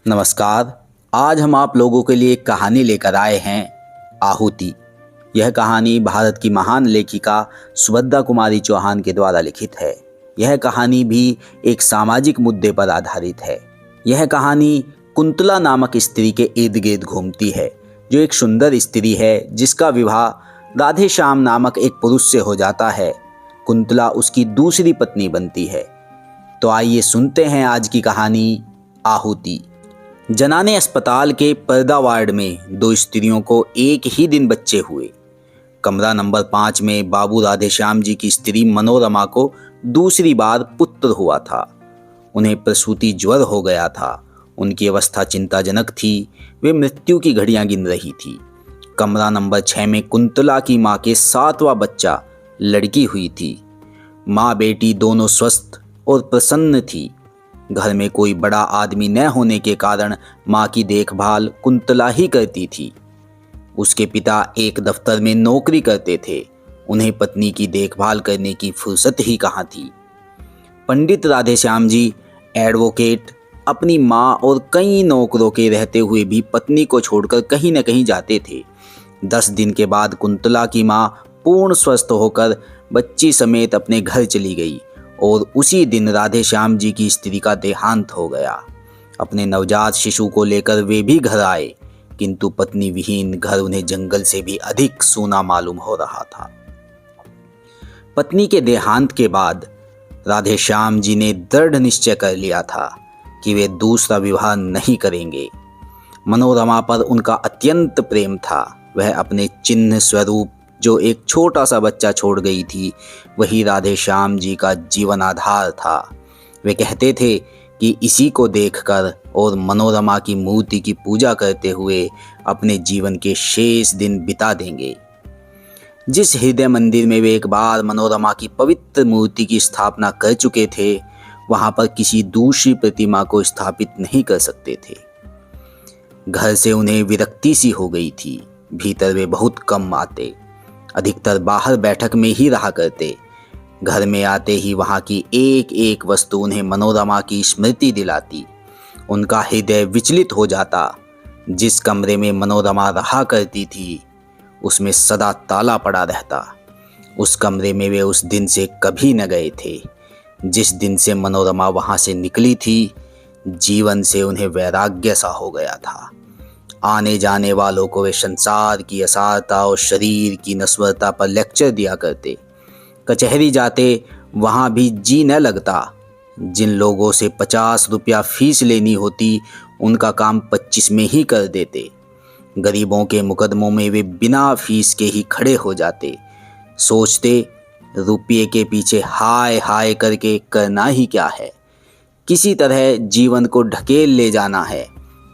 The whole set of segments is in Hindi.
नमस्कार। आज हम आप लोगों के लिए एक कहानी लेकर आए हैं, आहुति। यह कहानी भारत की महान लेखिका सुभद्रा कुमारी चौहान के द्वारा लिखित है। यह कहानी भी एक सामाजिक मुद्दे पर आधारित है। यह कहानी कुंतला नामक स्त्री के इर्द गिर्द घूमती है, जो एक सुंदर स्त्री है जिसका विवाह राधे श्याम नामक एक पुरुष से हो जाता है। कुंतला उसकी दूसरी पत्नी बनती है। तो आइए सुनते हैं आज की कहानी, आहुति। जनाने अस्पताल के पर्दा वार्ड में दो स्त्रियों को एक ही दिन बच्चे हुए। कमरा नंबर 5 में बाबू राधेश्याम जी की स्त्री मनोरमा को दूसरी बार पुत्र हुआ था। उन्हें प्रसूति ज्वर हो गया था। उनकी अवस्था चिंताजनक थी। वे मृत्यु की घड़ियां गिन रही थी। कमरा नंबर 6 में कुंतला की माँ के 7वां बच्चा लड़की हुई थी। माँ बेटी दोनों स्वस्थ और प्रसन्न थी। घर में कोई बड़ा आदमी न होने के कारण माँ की देखभाल कुंतला ही करती थी। उसके पिता एक दफ्तर में नौकरी करते थे। उन्हें पत्नी की देखभाल करने की फुर्सत ही कहाँ थी। पंडित राधेश्याम जी एडवोकेट अपनी माँ और कई नौकरों के रहते हुए भी पत्नी को छोड़कर कहीं न कहीं जाते थे। 10 दिन के बाद कुंतला की माँ पूर्ण स्वस्थ होकर बच्ची समेत अपने घर चली गई और उसी दिन राधेश्याम जी की स्त्री का देहांत हो गया। अपने नवजात शिशु को लेकर वे भी घर आए, किंतु पत्नी विहीन घर उन्हें जंगल से भी अधिक सूना मालूम हो रहा था। पत्नी के देहांत के बाद राधेश्याम जी ने दृढ़ निश्चय कर लिया था कि वे दूसरा विवाह नहीं करेंगे। मनोरमा पर उनका अत्यंत प्रेम था। वह अपने चिन्ह स्वरूप जो एक छोटा सा बच्चा छोड़ गई थी, वही राधेश्याम जी का जीवन आधार था। वे कहते थे कि इसी को देखकर और मनोरमा की मूर्ति की पूजा करते हुए अपने जीवन के शेष दिन बिता देंगे। जिस हृदय मंदिर में वे एक बार मनोरमा की पवित्र मूर्ति की स्थापना कर चुके थे, वहां पर किसी दूसरी प्रतिमा को स्थापित नहीं कर सकते थे। घर से उन्हें विरक्ति सी हो गई थी। भीतर वे बहुत कम आते, अधिकतर बाहर बैठक में ही रहा करते। घर में आते ही वहां की एक एक वस्तु उन्हें मनोरमा की स्मृति दिलाती। उनका हृदय विचलित हो जाता। जिस कमरे में मनोरमा रहा करती थी, उसमें सदा ताला पड़ा रहता। उस कमरे में वे उस दिन से कभी न गए थे। जिस दिन से मनोरमा वहां से निकली थी, जीवन से उन्हें वैराग्य सा हो गया था। आने जाने वालों को वे संसार की असारता और शरीर की नश्वरता पर लेक्चर दिया करते। कचहरी जाते, वहाँ भी जी न लगता। जिन लोगों से 50 रुपया फीस लेनी होती, उनका काम 25 में ही कर देते। गरीबों के मुकदमों में वे बिना फीस के ही खड़े हो जाते। सोचते, रुपये के पीछे हाय हाय करके करना ही क्या है। किसी तरह जीवन को ढकेल ले जाना है।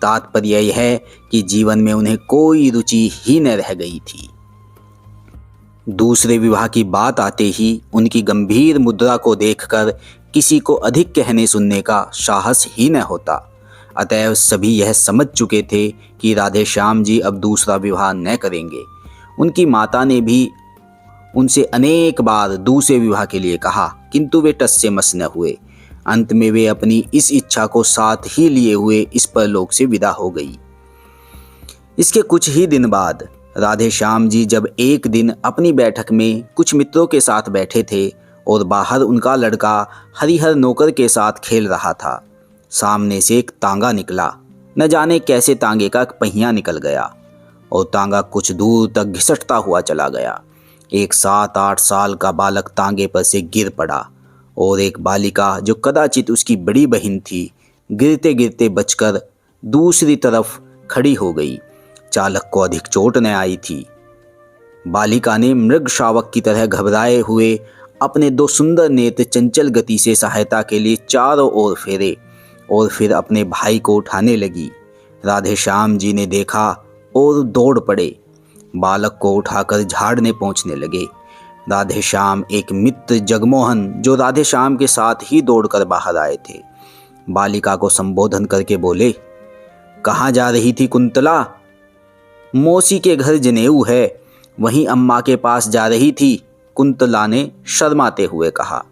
तात्पर्य यह है कि जीवन में उन्हें कोई रुचि ही न रह गई थी। दूसरे विवाह की बात आते ही उनकी गंभीर मुद्रा को देखकर किसी को अधिक कहने सुनने का साहस ही न होता। अतएव सभी यह समझ चुके थे कि राधेश्याम जी अब दूसरा विवाह न करेंगे। उनकी माता ने भी उनसे अनेक बार दूसरे विवाह के लिए कहा, किंतु वे टस से मस न हुए। अंत में वे अपनी इस इच्छा को साथ ही लिए हुए इस परलोक से विदा हो गई। इसके कुछ ही दिन बाद राधेश्याम जी जब एक दिन अपनी बैठक में कुछ मित्रों के साथ बैठे थे और बाहर उनका लड़का हरिहर नौकर के साथ खेल रहा था, सामने से एक तांगा निकला। न जाने कैसे तांगे का पहिया निकल गया और तांगा कुछ दूर तक घिसटता हुआ चला गया। एक 7-8 साल का बालक तांगे पर से गिर पड़ा और एक बालिका जो कदाचित उसकी बड़ी बहन थी, गिरते गिरते बचकर दूसरी तरफ खड़ी हो गई। चालक को अधिक चोट न आई थी। बालिका ने मृग शावक की तरह घबराए हुए अपने 2 सुंदर नेत्र चंचल गति से सहायता के लिए चारों ओर फेरे और फिर अपने भाई को उठाने लगी। राधेश्याम जी ने देखा और दौड़ पड़े। बालक को उठाकर झाड़ने पहुंचने लगे। राधेश्याम एक मित्र जगमोहन, जो राधेश्याम के साथ ही दौड़कर बाहर आए थे, बालिका को संबोधन करके बोले, कहाँ जा रही थी कुंतला? मौसी के घर जनेऊ है, वहीं अम्मा के पास जा रही थी, कुंतला ने शर्माते हुए कहा।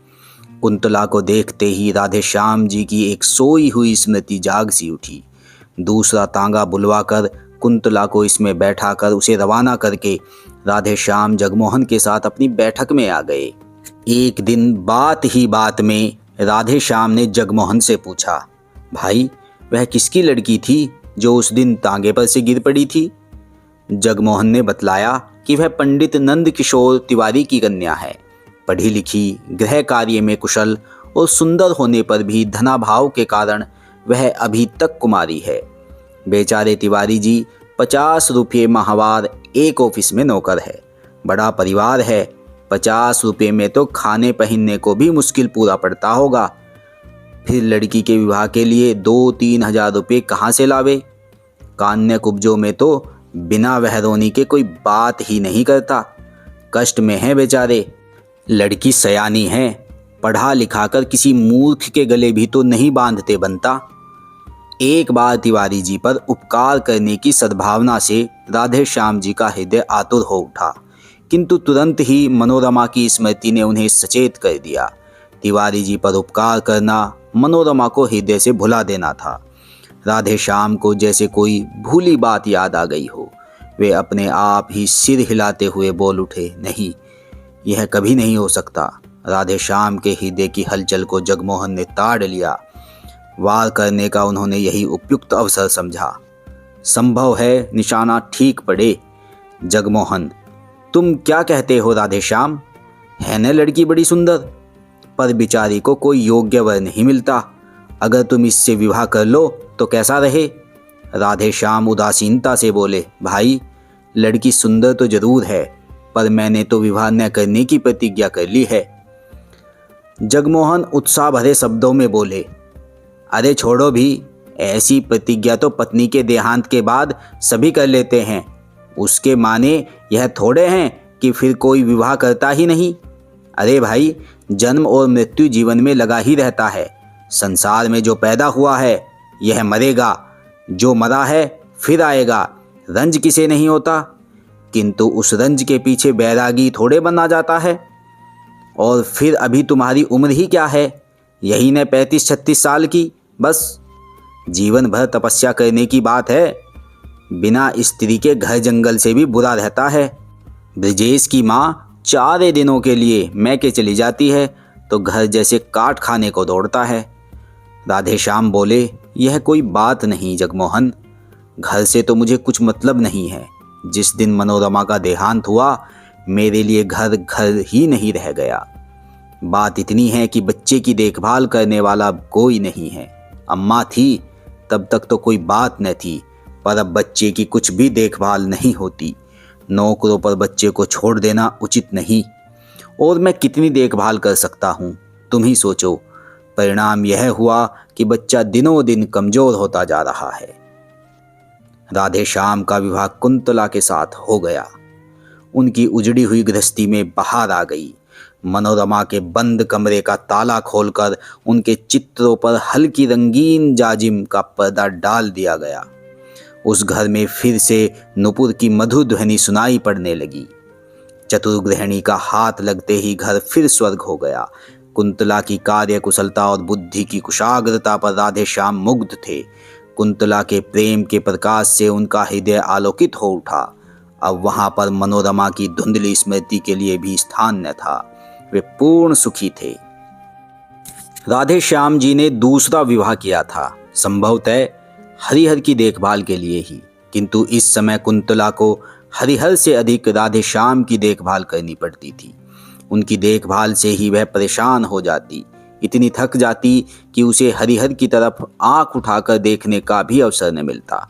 कुंतला को देखते ही राधेश्याम जी की एक सोई हुई स्मृति जाग सी उठी। दूसरा तांगा बुलवाकर कुंतला को इसमें बैठाकर उसे रवाना करके राधे श्याम जगमोहन के साथ अपनी बैठक में आ गए। एक दिन बात ही बात में राधे श्याम ने जगमोहन से पूछा, भाई वह किसकी लड़की थी जो उस दिन तांगे पर से गिर पड़ी थी? जगमोहन ने बतलाया कि वह पंडित नंद किशोर तिवारी की कन्या है। पढ़ी लिखी, गृह कार्य में कुशल और सुंदर होने पर भी धनाभाव के कारण वह अभी तक कुमारी है। बेचारे तिवारी जी 50 रुपये माहवार एक ऑफिस में नौकर है। बड़ा परिवार है, 50 रुपये में तो खाने पहनने को भी मुश्किल पूरा पड़ता होगा। फिर लड़की के विवाह के लिए 2-3 हजार रुपये कहाँ से लावे? कान्य कुब्जों में तो बिना वहरोनी के कोई बात ही नहीं करता। कष्ट में है बेचारे। लड़की सयानी है, पढ़ा लिखा कर किसी मूर्ख के गले भी तो नहीं बांधते बनता। एक बार तिवारी जी पर उपकार करने की सद्भावना से राधे श्याम जी का हृदय आतुर हो उठा, किंतु तुरंत ही मनोरमा की स्मृति ने उन्हें सचेत कर दिया। तिवारी जी पर उपकार करना मनोरमा को हृदय से भुला देना था। राधे श्याम को जैसे कोई भूली बात याद आ गई हो। वे अपने आप ही सिर हिलाते हुए बोल उठे, नहीं, यह कभी नहीं हो सकता। राधे श्याम के हृदय की हलचल को जगमोहन ने ताड़ लिया। वार करने का उन्होंने यही उपयुक्त अवसर समझा। संभव है निशाना ठीक पड़े। जगमोहन, तुम क्या कहते हो राधे श्याम? है न लड़की बड़ी सुंदर, पर बिचारी को कोई योग्य वर नहीं मिलता। अगर तुम इससे विवाह कर लो तो कैसा रहे? राधे श्याम उदासीनता से बोले, भाई लड़की सुंदर तो जरूर है, पर मैंने तो विवाह न करने की प्रतिज्ञा कर ली है। जगमोहन उत्साह भरे शब्दों में बोले, अरे छोड़ो भी, ऐसी प्रतिज्ञा तो पत्नी के देहांत के बाद सभी कर लेते हैं। उसके माने यह थोड़े हैं कि फिर कोई विवाह करता ही नहीं। अरे भाई, जन्म और मृत्यु जीवन में लगा ही रहता है। संसार में जो पैदा हुआ है यह मरेगा, जो मरा है फिर आएगा। रंज किसे नहीं होता, किंतु उस रंज के पीछे बैरागी थोड़े बना जाता है। और फिर अभी तुम्हारी उम्र ही क्या है, यही न 35-36 साल की। बस जीवन भर तपस्या करने की बात है। बिना स्त्री के घर जंगल से भी बुरा रहता है। ब्रजेश की माँ 4 दिनों के लिए मैके चली जाती है तो घर जैसे काट खाने को दौड़ता है। राधे श्याम बोले, यह कोई बात नहीं जगमोहन, घर से तो मुझे कुछ मतलब नहीं है। जिस दिन मनोरमा का देहांत हुआ मेरे लिए घर घर ही नहीं रह गया। बात इतनी है कि बच्चे की देखभाल करने वाला कोई नहीं है। अम्मा थी तब तक तो कोई बात न थी, पर अब बच्चे की कुछ भी देखभाल नहीं होती। नौकरों पर बच्चे को छोड़ देना उचित नहीं। और मैं कितनी देखभाल कर सकता हूँ, तुम ही सोचो। परिणाम यह हुआ कि बच्चा दिनों दिन कमजोर होता जा रहा है। राधे श्याम का विवाह कुंतला के साथ हो गया। उनकी उजड़ी हुई गृहस्थी में बहार आ गई। मनोरमा के बंद कमरे का ताला खोलकर उनके चित्रों पर हल्की रंगीन जाजिम का पर्दा डाल दिया गया। उस घर में फिर से नुपुर की मधुर ध्वनि सुनाई पड़ने लगी। चतुर्गृहिणी का हाथ लगते ही घर फिर स्वर्ग हो गया। कुंतला की कार्य कुशलता और बुद्धि की कुशाग्रता पर राधे श्याम मुग्ध थे। कुंतला के प्रेम के प्रकाश से उनका हृदय आलोकित हो उठा। अब वहां पर मनोरमा की धुंधली स्मृति के लिए भी स्थान न था। वे पूर्ण सुखी थे। राधे श्याम जी ने दूसरा विवाह किया था, संभवतः हरिहर की देखभाल के लिए ही, किंतु इस समय कुंतला को हरिहर से अधिक राधे श्याम की देखभाल करनी पड़ती थी। उनकी देखभाल से ही वह परेशान हो जाती, इतनी थक जाती कि उसे हरिहर की तरफ आंख उठाकर देखने का भी अवसर न मिलता।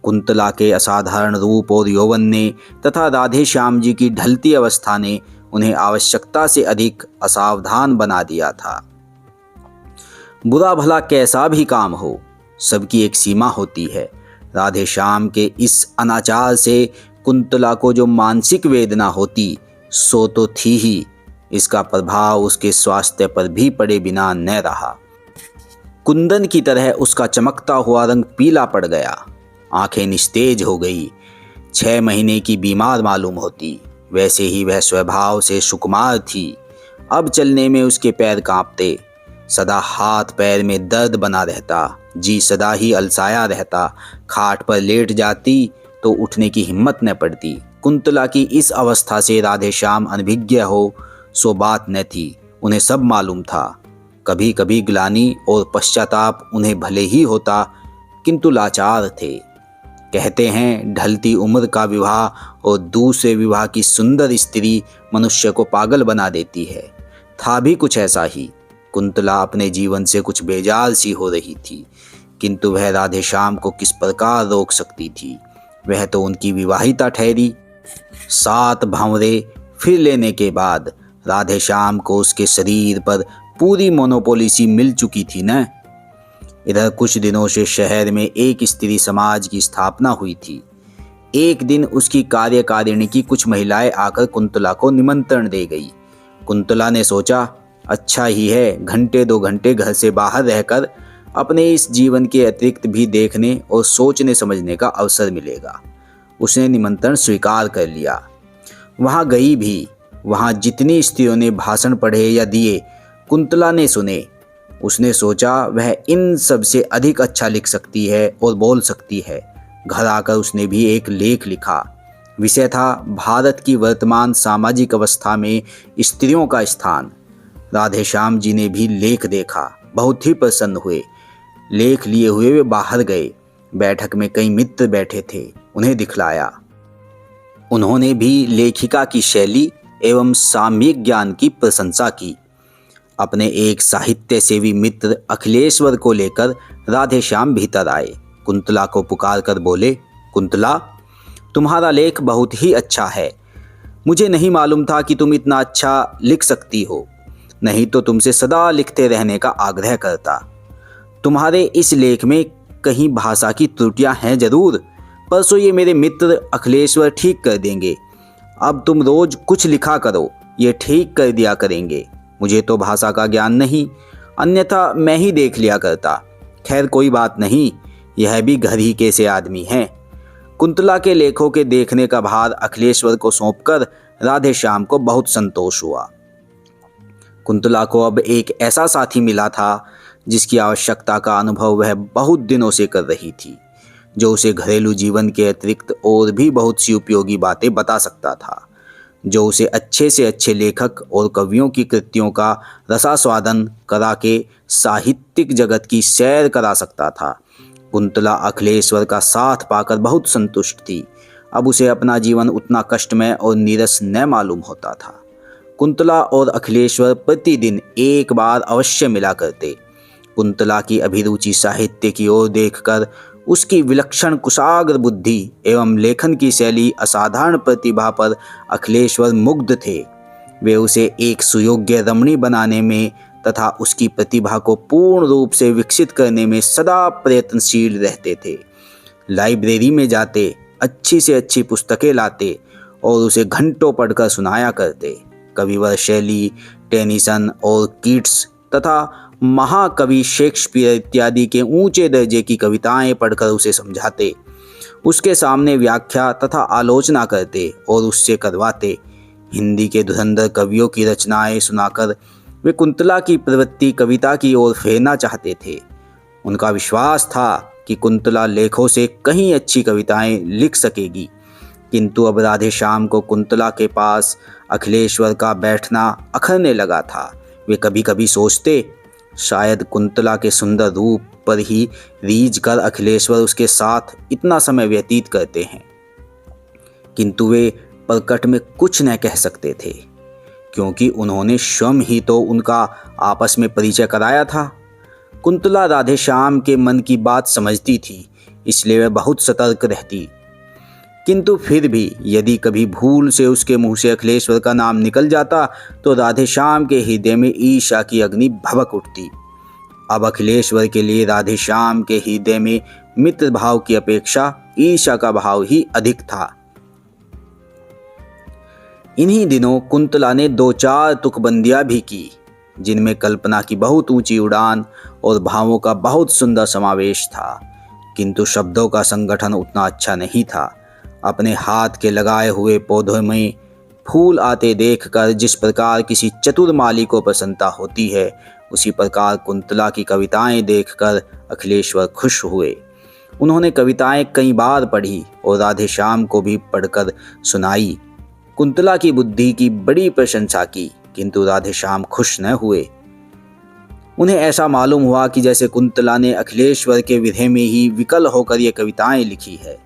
कुंतला के असाधारण रूप और यौवन ने तथा राधे श्याम जी की ढलती अवस्था ने उन्हें आवश्यकता से अधिक असावधान बना दिया था। बुरा भला कैसा भी काम हो, सबकी एक सीमा होती है। राधे श्याम के इस अनाचार से कुंतला को जो मानसिक वेदना होती सो तो थी ही, इसका प्रभाव उसके स्वास्थ्य पर भी पड़े बिना न रहा। कुंदन की तरह उसका चमकता हुआ रंग पीला पड़ गया, आंखें निस्तेज हो गई। 6 महीने की बीमार मालूम होती। वैसे ही वह स्वभाव से सुकुमार थी। अब चलने में उसके पैर कांपते, सदा हाथ पैर में दर्द बना रहता। जी सदा ही अलसाया रहता, खाट पर लेट जाती तो उठने की हिम्मत न पड़ती। कुंतला की इस अवस्था से राधेश्याम अनभिज्ञ हो सो बात न थी, उन्हें सब मालूम था। कभी कभी ग्लानि और पश्चाताप उन्हें भले ही होता, किंतु लाचार थे। कहते हैं ढलती उम्र का विवाह और दूसरे विवाह की सुंदर स्त्री मनुष्य को पागल बना देती है। था भी कुछ ऐसा ही। कुंतला अपने जीवन से कुछ बेजार सी हो रही थी, किंतु वह राधेश्याम को किस प्रकार रोक सकती थी। वह तो उनकी विवाहिता ठहरी। 7 भंवरे फिर लेने के बाद राधेश्याम को उसके शरीर पर पूरी मोनोपोली सी मिल चुकी थी न। इधर कुछ दिनों से शहर में एक स्त्री समाज की स्थापना हुई थी। एक दिन उसकी कार्यकारिणी की कुछ महिलाएं आकर कुंतला को निमंत्रण दे गई। कुंतला ने सोचा, अच्छा ही है, घंटे 2 घंटे घर से बाहर रहकर अपने इस जीवन के अतिरिक्त भी देखने और सोचने समझने का अवसर मिलेगा। उसने निमंत्रण स्वीकार कर लिया। वहाँ गई भी। वहाँ जितनी स्त्रियों ने भाषण पढ़े या दिए, कुंतला ने सुने। उसने सोचा वह इन सब से अधिक अच्छा लिख सकती है और बोल सकती है। घर आकर उसने भी एक लेख लिखा। विषय था भारत की वर्तमान सामाजिक अवस्था में स्त्रियों का स्थान। राधेश्याम जी ने भी लेख देखा, बहुत ही प्रसन्न हुए। लेख लिए हुए वे बाहर गए। बैठक में कई मित्र बैठे थे, उन्हें दिखलाया। उन्होंने भी लेखिका की शैली एवं सामयिक ज्ञान की प्रशंसा की। अपने एक साहित्य सेवी मित्र अखिलेश्वर को लेकर राधेश्याम भीतर आए। कुंतला को पुकार कर बोले, कुंतला, तुम्हारा लेख बहुत ही अच्छा है। मुझे नहीं मालूम था कि तुम इतना अच्छा लिख सकती हो, नहीं तो तुमसे सदा लिखते रहने का आग्रह करता। तुम्हारे इस लेख में कहीं भाषा की त्रुटियां हैं जरूर, परसों ये मेरे मित्र अखिलेश्वर ठीक कर देंगे। अब तुम रोज कुछ लिखा करो, ये ठीक कर दिया करेंगे। मुझे तो भाषा का ज्ञान नहीं, अन्यथा मैं ही देख लिया करता। खैर कोई बात नहीं, यह भी घर ही के से आदमी हैं। कुंतला के लेखों के देखने का भार अखिलेश्वर को सौंपकर राधेश्याम को बहुत संतोष हुआ। कुंतला को अब एक ऐसा साथी मिला था जिसकी आवश्यकता का अनुभव वह बहुत दिनों से कर रही थी, जो उसे घरेलू जीवन के अतिरिक्त और भी बहुत सी उपयोगी बातें बता सकता था, जो उसे अच्छे से अच्छे लेखक और कवियों की कृतियों का रसास्वादन करा के साहित्यिक जगत की सैर करा सकता था। कुंतला अखिलेश्वर का साथ पाकर बहुत संतुष्ट थी। अब उसे अपना जीवन उतना कष्टमय और नीरस न मालूम होता था। कुंतला और अखिलेश्वर प्रतिदिन एक बार अवश्य मिला करते। कुंतला की अभिरुचि साहित्य की ओर देखकर उसकी विलक्षण कुशाग्र बुद्धि एवं लेखन की शैली असाधारण प्रतिभा पर अखिलेश्वर मुग्ध थे। वे उसे एक सुयोग्य रमणी बनाने में तथा उसकी प्रतिभा को पूर्ण रूप से विकसित करने में सदा प्रयत्नशील रहते थे। लाइब्रेरी में जाते, अच्छी से अच्छी पुस्तकें लाते और उसे घंटों पढ़कर सुनाया करते। कविवर शैली, टेनिसन और कीट्स तथा महाकवि शेक्सपियर इत्यादि के ऊंचे दर्जे की कविताएं पढ़कर उसे समझाते, उसके सामने व्याख्या तथा आलोचना करते और उससे करवाते। हिंदी के धुरंधर कवियों की रचनाएं सुनाकर वे कुंतला की प्रवृत्ति कविता की ओर फेरना चाहते थे। उनका विश्वास था कि कुंतला लेखों से कहीं अच्छी कविताएं लिख सकेगी, किंतु अब राधेश्याम को कुंतला के पास अखिलेश्वर का बैठना अखरने लगा था। वे कभी कभी सोचते, शायद कुंतला के सुंदर रूप पर ही रीझ कर अखिलेश्वर उसके साथ इतना समय व्यतीत करते हैं, किंतु वे प्रकट में कुछ न कह सकते थे, क्योंकि उन्होंने स्वयं ही तो उनका आपस में परिचय कराया था। कुंतला राधेश्याम के मन की बात समझती थी, इसलिए वह बहुत सतर्क रहती, किंतु फिर भी यदि कभी भूल से उसके मुंह से अखिलेश्वर का नाम निकल जाता तो राधेश्याम के हृदय में ईर्ष्या की अग्नि भभक उठती। अब अखिलेश्वर के लिए राधेश्याम के हृदय में मित्र भाव की अपेक्षा ईर्ष्या का भाव ही अधिक था। इन्हीं दिनों कुंतला ने 2-4 तुकबंदियां भी की, जिनमें कल्पना की बहुत ऊंची उड़ान और भावों का बहुत सुंदर समावेश था, किंतु शब्दों का संगठन उतना अच्छा नहीं था। अपने हाथ के लगाए हुए पौधों में फूल आते देखकर जिस प्रकार किसी चतुर माली को प्रसन्नता होती है, उसी प्रकार कुंतला की कविताएं देखकर अखिलेश्वर खुश हुए। उन्होंने कविताएं कई बार पढ़ी और राधे श्याम को भी पढ़कर सुनाई। कुंतला की बुद्धि की बड़ी प्रशंसा की, किंतु राधे श्याम खुश न हुए। उन्हें ऐसा मालूम हुआ कि जैसे कुंतला ने अखिलेश्वर के विधेय में ही विकल होकर ये कविताएं लिखी है।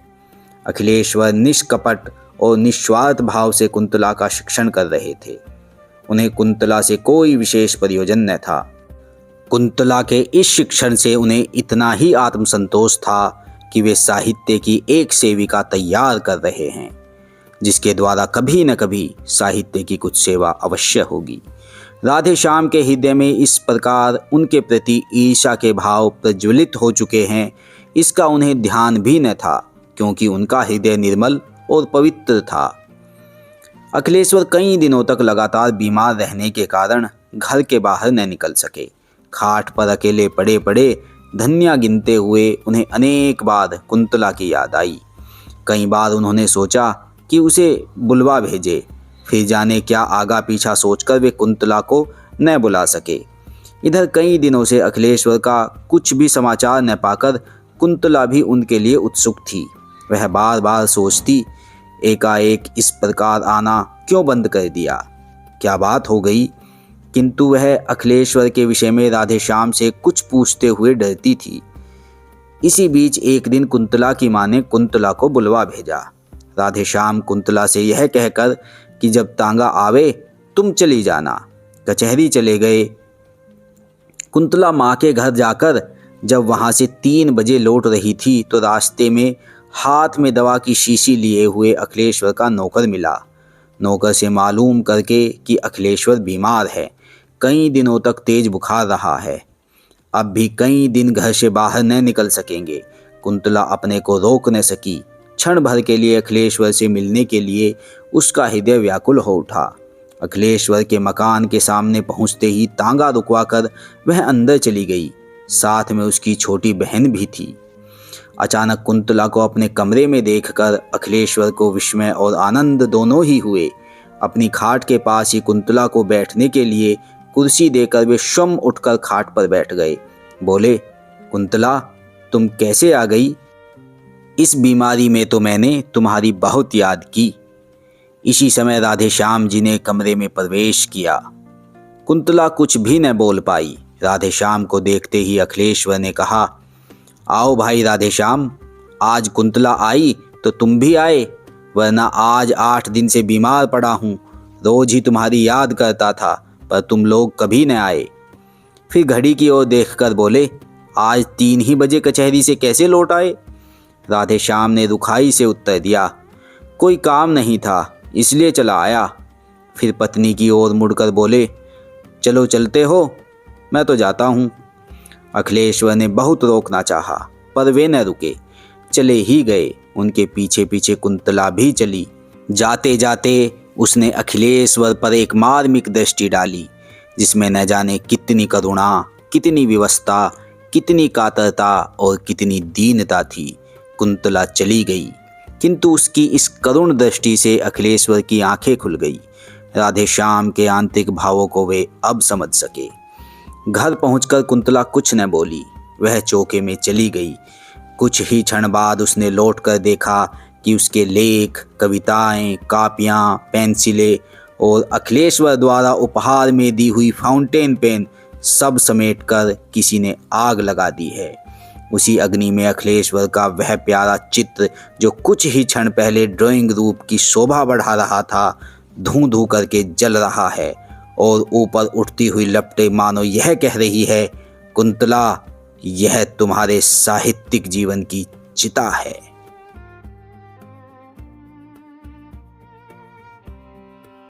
अखिलेश्वर निष्कपट और निस्वार्थ भाव से कुंतला का शिक्षण कर रहे थे। उन्हें कुंतला से कोई विशेष प्रयोजन न था। कुंतला के इस शिक्षण से उन्हें इतना ही आत्मसंतोष था कि वे साहित्य की एक सेविका तैयार कर रहे हैं, जिसके द्वारा कभी न कभी साहित्य की कुछ सेवा अवश्य होगी। राधे श्याम के हृदय में इस प्रकार उनके प्रति ईर्ष्या के भाव प्रज्वलित हो चुके हैं, इसका उन्हें ध्यान भी न था, क्योंकि उनका हृदय निर्मल और पवित्र था। अखिलेश्वर कई दिनों तक लगातार बीमार रहने के कारण घर के बाहर न निकल सके। खाट पर अकेले पड़े पड़े धनिया गिनते हुए उन्हें अनेक बार कुंतला की याद आई। कई बार उन्होंने सोचा कि उसे बुलवा भेजे, फिर जाने क्या आगा पीछा सोचकर वे कुंतला को न बुला सके। इधर कई दिनों से अखिलेश्वर का कुछ भी समाचार न पाकर कुंतला भी उनके लिए उत्सुक थी। वह बार बार सोचती, एकाएक इस प्रकार आना क्यों बंद कर दिया, क्या बात हो गई। किंतु वह अखिलेश्वर के विषय में राधे श्याम से कुछ पूछते हुए डरती थी। इसी बीच एक दिन कुंतला की मां ने कुंतला को बुलवा भेजा। राधे श्याम कुंतला से यह कहकर कि जब तांगा आवे तुम चली जाना, कचहरी चले गए। कुंतला माँ के घर जाकर जब वहाँ से 3 बजे लौट रही थी तो रास्ते में हाथ में दवा की शीशी लिए हुए अखिलेश्वर का नौकर मिला। नौकर से मालूम करके कि अखिलेश्वर बीमार है, कई दिनों तक तेज बुखार रहा है, अब भी कई दिन घर से बाहर न निकल सकेंगे। कुंतला अपने को रोक न सकी। क्षण भर के लिए अखिलेश्वर से मिलने के लिए उसका हृदय व्याकुल हो उठा। अखिलेश्वर के मकान के सामने पहुंचते ही तांगा रुकवाकर वह अंदर चली गई। साथ में उसकी छोटी बहन भी थी। अचानक कुंतला को अपने कमरे में देखकर अखिलेश्वर को विस्मय और आनंद दोनों ही हुए। अपनी खाट के पास ही कुंतला को बैठने के लिए कुर्सी देकर वे स्वयं उठकर खाट पर बैठ गए। बोले, कुंतला तुम कैसे आ गई? इस बीमारी में तो मैंने तुम्हारी बहुत याद की। इसी समय राधे श्याम जी ने कमरे में प्रवेश किया। कुंतला कुछ भी न बोल पाई। राधे श्याम को देखते ही अखिलेश्वर ने कहा, आओ भाई राधे श्याम, आज कुंतला आई तो तुम भी आए, वरना आज 8 दिन से बीमार पड़ा हूँ। रोज ही तुम्हारी याद करता था, पर तुम लोग कभी न आए। फिर घड़ी की ओर देखकर बोले, आज 3 ही बजे कचहरी से कैसे लौट आए? राधे श्याम ने रुखाई से उत्तर दिया, कोई काम नहीं था इसलिए चला आया। फिर पत्नी की ओर मुड़कर बोले, चलो चलते हो, मैं तो जाता हूँ। अखिलेश्वर ने बहुत रोकना चाहा, पर वे न रुके, चले ही गए। उनके पीछे पीछे कुंतला भी चली। जाते जाते उसने अखिलेश्वर पर एक मार्मिक दृष्टि डाली, जिसमें न जाने कितनी करुणा, कितनी विवशता, कितनी कातरता और कितनी दीनता थी। कुंतला चली गई, किंतु उसकी इस करुण दृष्टि से अखिलेश्वर की आंखें खुल गई। राधे श्याम के आंतरिक भावों को वे अब समझ सके। घर पहुंचकर कुंतला कुछ न बोली, वह चौके में चली गई। कुछ ही क्षण बाद उसने लौटकर देखा कि उसके लेख, कविताएं, कापियां, पेंसिलें और अखिलेश्वर द्वारा उपहार में दी हुई फाउंटेन पेन सब समेटकर किसी ने आग लगा दी है। उसी अग्नि में अखिलेश्वर का वह प्यारा चित्र, जो कुछ ही क्षण पहले ड्राइंग रूप की शोभा बढ़ा रहा था, धूं धूं करके जल रहा है और ऊपर उठती हुई लपटें मानो यह कह रही है, कुंतला, यह तुम्हारे साहित्यिक जीवन की चिता है।